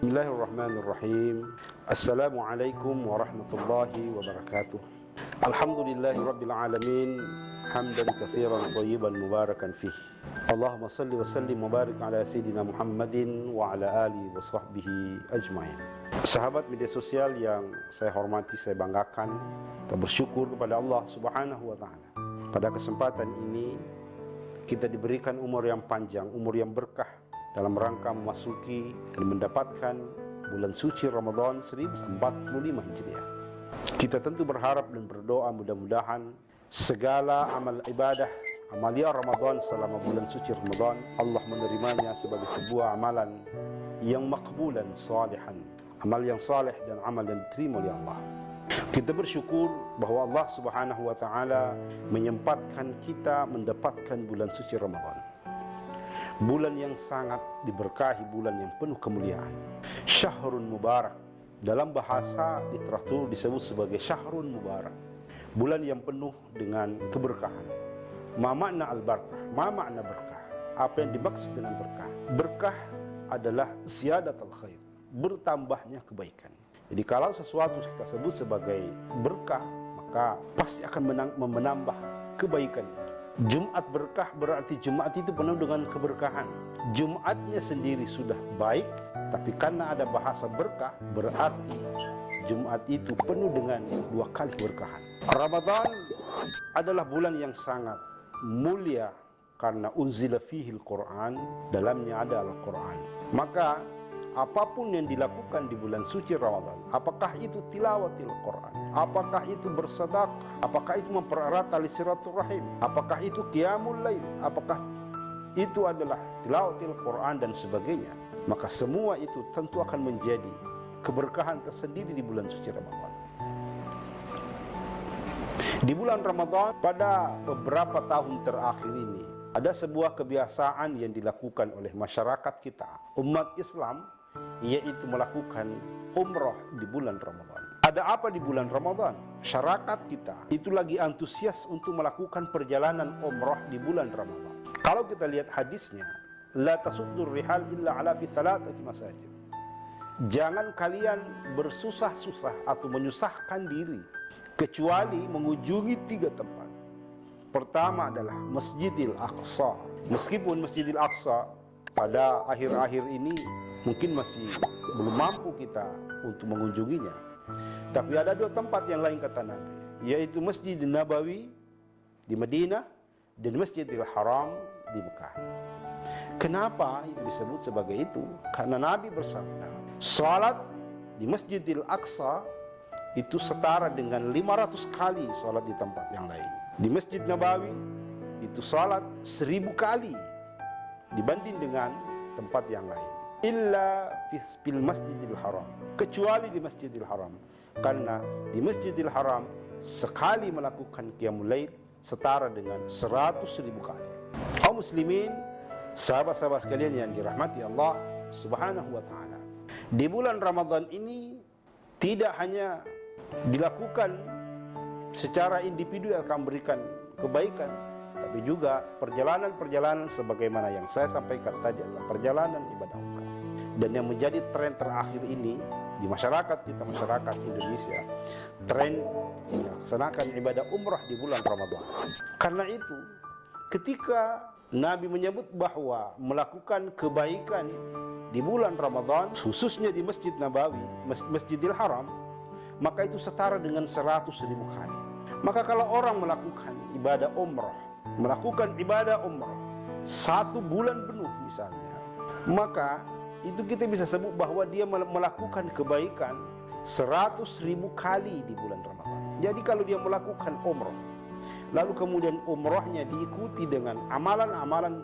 Bismillahirrahmanirrahim. Assalamualaikum warahmatullahi wabarakatuh. Alhamdulillahirabbil alamin, hamdan katsiran thayyiban mubarakan fih. Allahumma shalli wa sallim wa barik ala sayidina Muhammadin wa ala alihi wa sahbihi ajmain. Sahabat media sosial yang saya hormati, saya banggakan, kita bersyukur kepada Allah Subhanahu wa taala. Pada kesempatan ini kita diberikan umur yang panjang, umur yang berkah dalam rangka memasuki dan mendapatkan bulan suci Ramadan 1445 Hijriah. Kita tentu berharap dan berdoa mudah-mudahan segala amal ibadah, amalia Ramadan selama bulan suci Ramadan, Allah menerimanya sebagai sebuah amalan yang makbulan salihan, amal yang saleh dan amal yang diterima oleh Allah. Kita bersyukur bahwa Allah Subhanahu wa taala menyempatkan kita mendapatkan bulan suci Ramadan. Bulan yang sangat diberkahi, bulan yang penuh kemuliaan. Syahrun Mubarak, dalam bahasa literatur disebut sebagai Syahrun Mubarak, bulan yang penuh dengan keberkahan. Ma makna al-barakah? Ma makna berkah? Apa yang dimaksud dengan berkah? Berkah adalah ziyadatul khair, bertambahnya kebaikan. Jadi kalau sesuatu kita sebut sebagai berkah, maka pasti akan menambah kebaikan itu. Jumat berkah berarti Jumat itu penuh dengan keberkahan. Jumatnya sendiri sudah baik, tapi karena ada bahasa berkah, berarti Jumat itu penuh dengan dua kali keberkahan. Ramadan adalah bulan yang sangat mulia karena unzila fihil Quran, dalamnya ada Al-Quran. Maka apapun yang dilakukan di bulan suci Ramadan, apakah itu tilawatil Quran, apakah itu bersedekah, apakah itu mempererat tali silaturahim, apakah itu qiyamul lail, apakah itu adalah tilawatil Quran dan sebagainya, maka semua itu tentu akan menjadi keberkahan tersendiri di bulan suci Ramadan. Di bulan Ramadan, pada beberapa tahun terakhir ini, ada sebuah kebiasaan yang dilakukan oleh masyarakat kita, umat Islam, yaitu melakukan umrah di bulan Ramadan. Ada apa di bulan Ramadan? Masyarakat kita itu lagi antusias untuk melakukan perjalanan umrah di bulan Ramadan. Kalau kita lihat hadisnya, la tasuddur rihal illa ala fi thalathati masajid. Jangan kalian bersusah-susah atau menyusahkan diri kecuali mengunjungi 3 tempat. Pertama adalah Masjidil Aqsa. Meskipun Masjidil Aqsa pada akhir-akhir ini mungkin masih belum mampu kita untuk mengunjunginya, tapi ada 2 tempat yang lain kata Nabi, yaitu Masjid Nabawi di Madinah dan Masjidil Haram di Mekah. Kenapa itu disebut sebagai itu? Karena Nabi bersabda, salat di Masjidil Aqsa itu setara dengan 500 kali salat di tempat yang lain. Di Masjid Nabawi itu salat 1000 kali dibanding dengan tempat yang lain. Illa fil Masjidil Haram, kecuali di Masjidil Haram, karena di Masjidil Haram sekali melakukan qiyamul lail setara dengan 100.000 kali. Kaum muslimin, sahabat-sahabat sekalian yang dirahmati Allah Subhanahu wa taala, di bulan Ramadan ini tidak hanya dilakukan secara individu yang akan memberikan kebaikan, tapi juga perjalanan-perjalanan sebagaimana yang saya sampaikan tadi adalah perjalanan ibadah umrah. Dan yang menjadi tren terakhir ini di masyarakat kita, masyarakat Indonesia, tren melaksanakan ibadah umrah di bulan Ramadan. Karena itu, ketika Nabi menyebut bahwa melakukan kebaikan di bulan Ramadan, khususnya di Masjid Nabawi, Masjidil Haram, maka itu setara dengan 100.000 kali. Maka kalau orang melakukan ibadah umrah, melakukan ibadah umrah 1 bulan penuh misalnya, maka itu kita bisa sebut bahwa dia melakukan kebaikan 100.000 kali di bulan Ramadan. Jadi kalau dia melakukan umrah, lalu kemudian umrahnya diikuti dengan amalan-amalan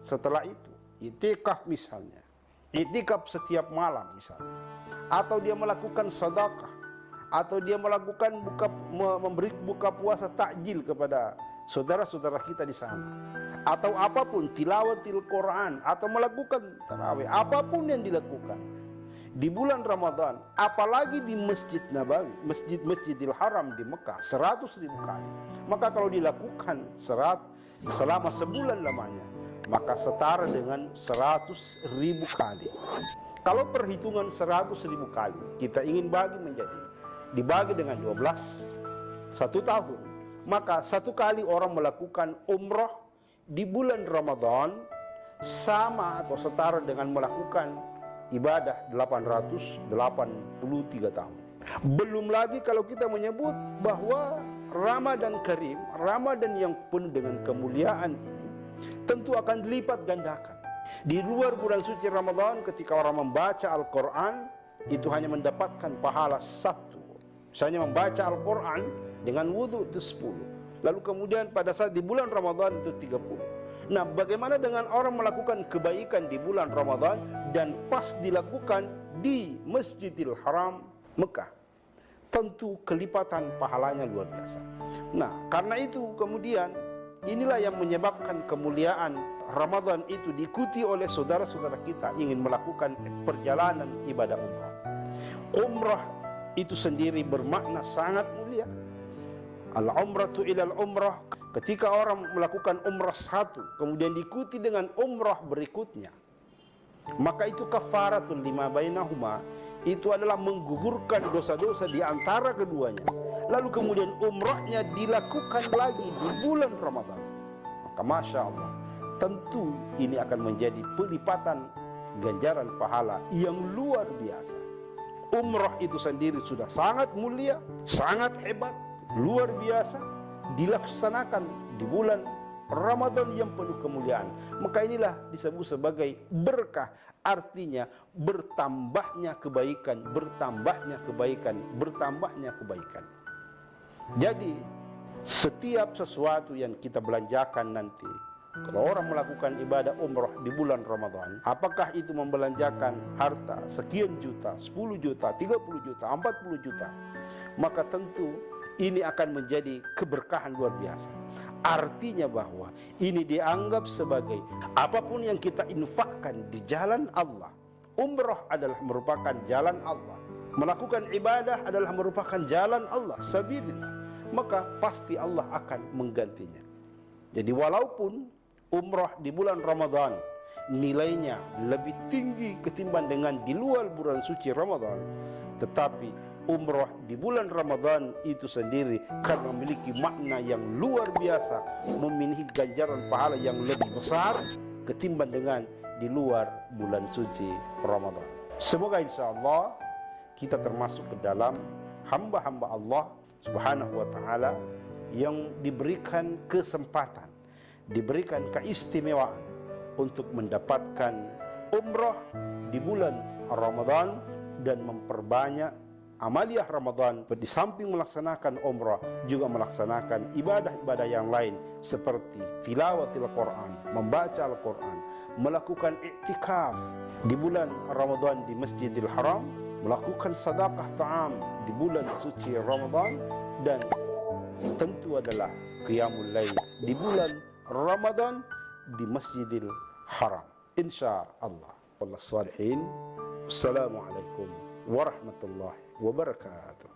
setelah itu, i'tikaf misalnya, i'tikaf setiap malam misalnya, atau dia melakukan sedekah, atau dia melakukan memberi buka puasa takjil kepada saudara-saudara kita di sana, atau apapun, tilawatil Quran, atau melakukan tarawih, apapun yang dilakukan di bulan Ramadan, apalagi di Masjid Nabawi, Masjidil Haram di Mekah 100.000 kali, maka kalau dilakukan selama sebulan lamanya, maka setara dengan 100.000 kali. Kalau perhitungan 100.000 kali kita ingin dibagi dengan 12, 1 tahun, maka 1 kali orang melakukan umrah di bulan Ramadan sama atau setara dengan melakukan ibadah 883 tahun. Belum lagi kalau kita menyebut bahwa Ramadan Karim, Ramadan yang penuh dengan kemuliaan ini tentu akan dilipat gandakan. Di luar bulan suci Ramadan, ketika orang membaca Al-Quran, itu hanya mendapatkan pahala 1. Misalnya membaca Al-Quran dengan wudhu itu 10. Lalu kemudian pada saat di bulan Ramadan itu 30. Nah, bagaimana dengan orang melakukan kebaikan di bulan Ramadan dan pas dilakukan di Masjidil Haram Mekah? Tentu kelipatan pahalanya luar biasa. Nah, karena itu kemudian inilah yang menyebabkan kemuliaan Ramadan itu diikuti oleh saudara-saudara kita ingin melakukan perjalanan ibadah umrah. Umrah itu sendiri bermakna sangat mulia. Al-umratu ilal umrah, ketika orang melakukan umrah 1 kemudian diikuti dengan umrah berikutnya, maka itu kafaratul lima bainahuma, itu adalah menggugurkan dosa-dosa di antara keduanya. Lalu kemudian umrahnya dilakukan lagi di bulan Ramadan, maka Masya Allah, tentu ini akan menjadi pelipatan ganjaran pahala yang luar biasa. Umrah itu sendiri sudah sangat mulia, sangat hebat, luar biasa, dilaksanakan di bulan Ramadan yang penuh kemuliaan. Maka inilah disebut sebagai berkah, artinya bertambahnya kebaikan, bertambahnya kebaikan, bertambahnya kebaikan. Jadi setiap sesuatu yang kita belanjakan nanti, kalau orang melakukan ibadah umrah di bulan Ramadan, apakah itu membelanjakan harta sekian juta, 10 juta, 30 juta, 40 juta, maka tentu ini akan menjadi keberkahan luar biasa. Artinya bahwa ini dianggap sebagai apapun yang kita infakkan di jalan Allah. Umrah adalah merupakan jalan Allah, melakukan ibadah adalah merupakan jalan Allah, sabilillah, maka pasti Allah akan menggantinya. Jadi walaupun umrah di bulan Ramadan nilainya lebih tinggi ketimbang dengan di luar bulan suci Ramadan, tetapi umrah di bulan Ramadan itu sendiri karena memiliki makna yang luar biasa, memiliki ganjaran pahala yang lebih besar ketimbang dengan di luar bulan suci Ramadan. Semoga insya Allah kita termasuk ke dalam hamba-hamba Allah Subhanahu wa ta'ala yang diberikan kesempatan, diberikan keistimewaan untuk mendapatkan umrah di bulan Ramadan dan memperbanyak amaliyah Ramadan. Di samping melaksanakan umrah juga melaksanakan ibadah-ibadah yang lain seperti tilawatil Quran, membaca Al-Quran, melakukan i'tikaf di bulan Ramadan di Masjidil Haram, melakukan sedekah ta'am di bulan suci Ramadan, dan tentu adalah qiyamul lail di bulan Ramadan di Masjidil Haram. Insya Allah. Wallahu salihin. Assalamualaikum warahmatullahi wabarakatuh.